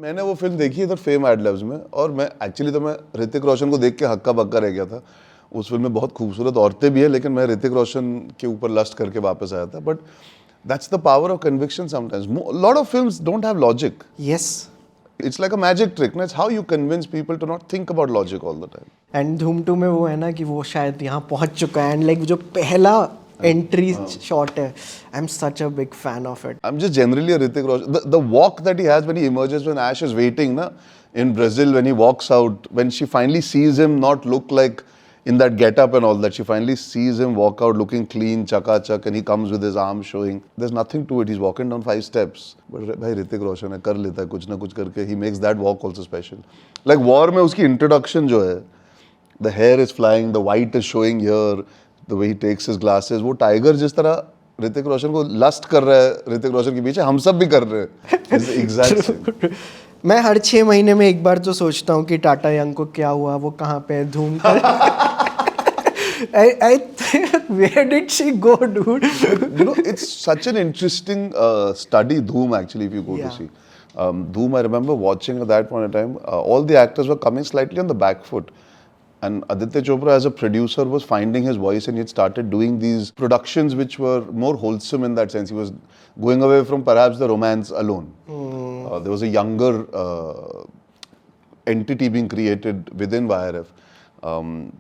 मैंने वो फिल्म देखी है इधर फेम एड लव्स में, और मैं एक्चुअली तो मैं ऋतिक रोशन को देख के हक्का बक्का रह गया था। उस फिल्म में बहुत खूबसूरत औरतें भी है, लेकिन मैं ऋतिक रोशन के ऊपर लस्ट करके वापस आया था। But that's the power of conviction sometimes. Lot of films don't have logic. Yes, it's like a magic trick ना, it's how you convince people to not think about logic all the time. And Dhoom 2 में वो है ना कि वो शायद यहाँ पहुंच चुका है, एंड लाइक जो पहला एंट्री शॉट है, I am such a big fan of it. I'm just generally a Hrithik Roshan. The walk that he has when he emerges, when Ash is waiting, na, in Brazil, when he walks out, when she finally sees him not look like in that get-up and all that, she finally sees him walk out looking clean, chaka-chak, and he comes with his arm showing. There's nothing to it. He's walking down 5 steps. But भाई Hrithik Roshan है, कर लेता है कुछ ना कुछ करके. He makes that walk also special. Like War में उसकी introduction जो है, the hair is flying, the white is showing here, the way he takes his glasses, वो टाइगर जिस तरह ऋतिक रोशन को लस्ट कर रहा है ऋतिक रोशन के पीछे, हम सब भी कर रहे हैं एग्जैक्ट। मैं हर 6 महीने में एक बार तो सोचता हूँ कि टाटा यंग को क्या हुआ, वो कहाँ पे धूम का I where did she go, dude? You know, it's such an interesting study, Dhoom, actually, if you go to see. Dhoom, I remember watching at that point in time, all the actors were coming slightly on the back foot. And Aditya Chopra, as a producer, was finding his voice, and he had started doing these productions which were more wholesome in that sense. He was going away from perhaps the romance alone. There was a younger entity being created within YRF.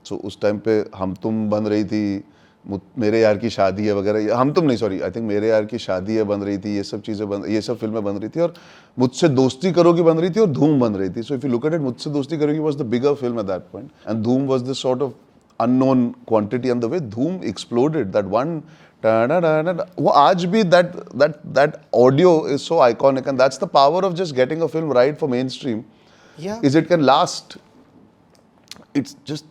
So उस time पे हम तुम बन रही थी, मेरे यार की शादी है वगैरह, हम तुम नहीं, सॉरी, आई थिंक मेरे यार की शादी है बन रही थी, ये सब चीज़ें ये सब फिल्में बन रही थी, और मुझसे दोस्ती करोगी बन रही थी, और धूम बन रही थी. So if you look at it, Mujhse Dosti Karogi was the bigger film at that point, and Dhoom was this sort of unknown quantity, and the way Dhoom exploded, that one वो आज भी that audio is so iconic, and that's the power of just getting a film right for mainstream. Yeah. Is it can last. It's just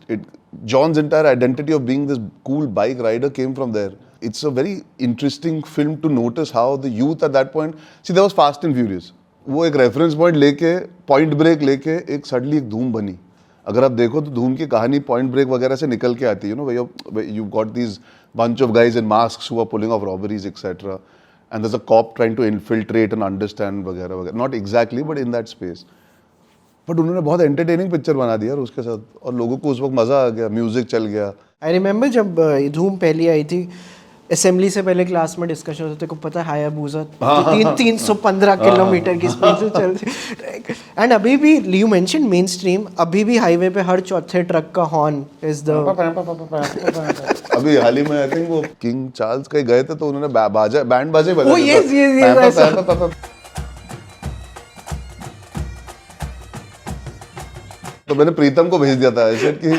John's entire identity of being this cool bike rider came from there. It's a very interesting film to notice how the youth at that point, see, there was Fast and Furious. वो एक reference point लेके, point break लेके एक suddenly एक धूम बनी. अगर आप देखो तो धूम की कहानी पॉइंट ब्रेक वगैरह से निकल के आती है, where you've got these bunch of guys in masks who are pulling off robberies, etc. And there's a cop trying to infiltrate and understand वगैरह वगैरह. Not exactly, but in that space. But उन्होंने बहुत entertaining picture बना दिया यार उसके साथ, और लोगों को उस वक्त मज़ा आ गया, म्यूजिक चल गया. आई रिमेंबर जब धूम पहली आई थी, असेंबली से पहले क्लास में डिस्कशन होते को पता है हायाबुसा 315 किलोमीटर की स्पीड से चलती. एंड अभी भी यू मेंशन मेन स्ट्रीम, अभी भी हाईवे पे हर चौथे ट्रक का हॉर्न इज द. अभी हाल ही में आई थिंक वो किंग चार्ल्स कहीं गए थे तो उन्होंने बैंड बाजे बजाए. Oh yes yes. तो मैंने प्रीतम को भेज दिया था ऐसे कि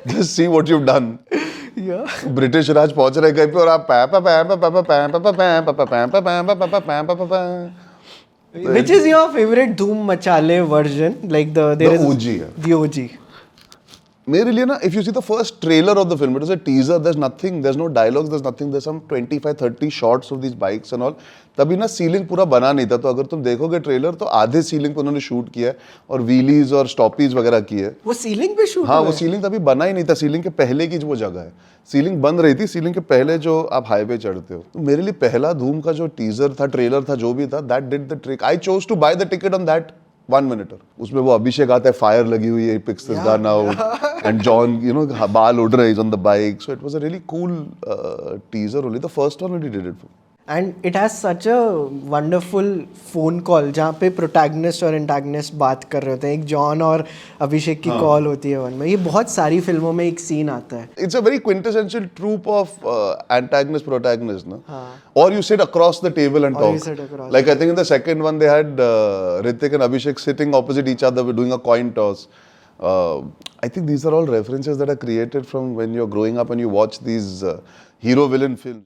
just see what you done. British Raj पहुंच रहे कहीं पे, और आप Which is your favorite धूम मचाले version? Like there is OG. The OG. मेरे लिए ना, if you see the first trailer of the film, it is a teaser. There's nothing, there's no dialogues, there's nothing. There's some 25-30 shots of these bikes and all. तभी ना ceiling पूरा बना नहीं था, तो अगर तुम देखोगे ट्रेलर तो आधे सीलिंग पे उन्होंने शूट किया है और व्हीलीज और स्टॉपीज वगैरह की है. वो सीलिंग पे शूट? हाँ, वो सीलिंग तभी बना ही नहीं था. सीलिंग के पहले की जो वो जगह है, सीलिंग बन रही थी. सीलिंग के पहले जो आप हाईवे चढ़ते हो, तो मेरे लिए पहला धूम का जो टीजर था, ट्रेलर था, जो भी था, that did the trick. I chose to buy the ticket on that 1 minute. उसमें वो अभिषेक आता है, फायर लगी हुई है, picks this gun out, and John, बाल उड़ रहे, he's on the bike. So it was a really cool teaser only. The first one only did it for me. And it has such a wonderful phone call जहाँ पे protagonist और antagonist बात कर रहे होते हैं. एक जॉन और अभिषेक की कॉल होती है वन में. ये बहुत सारी फिल्मों में एक सीन आता है. It's a very quintessential trope of antagonist protagonist, no? Or you sit across the table and talk. Like I think in the second one they had Hrithik and Abhishek sitting opposite each other doing a coin toss. I think these are all references that are created from when you're growing up and you watch these hero villain films.